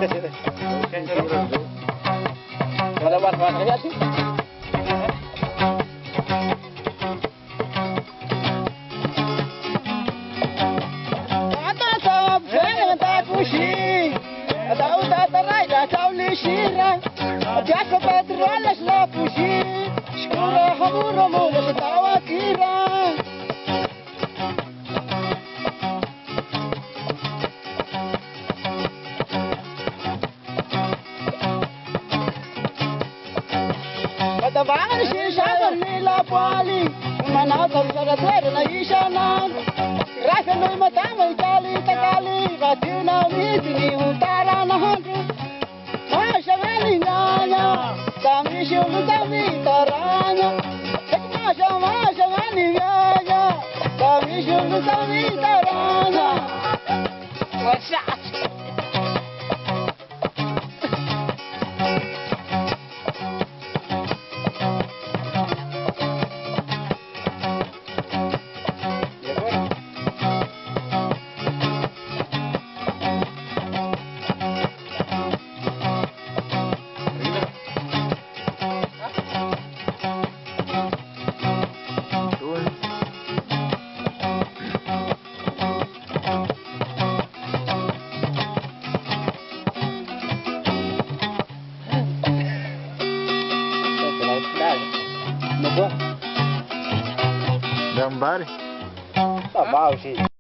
Kalau buat kerja sih. طبعا شي شاف الليلة بالي مناظر شغتير نيشانا راح المطعم الجالي تقالي غاتينا ميتني وتعالى نهجو ما شغالي نايا سامي شغل سامي ترانيا ما شغالي نايا سامي شغل سامي ترانيا وسعت Gambar. tak mau sih.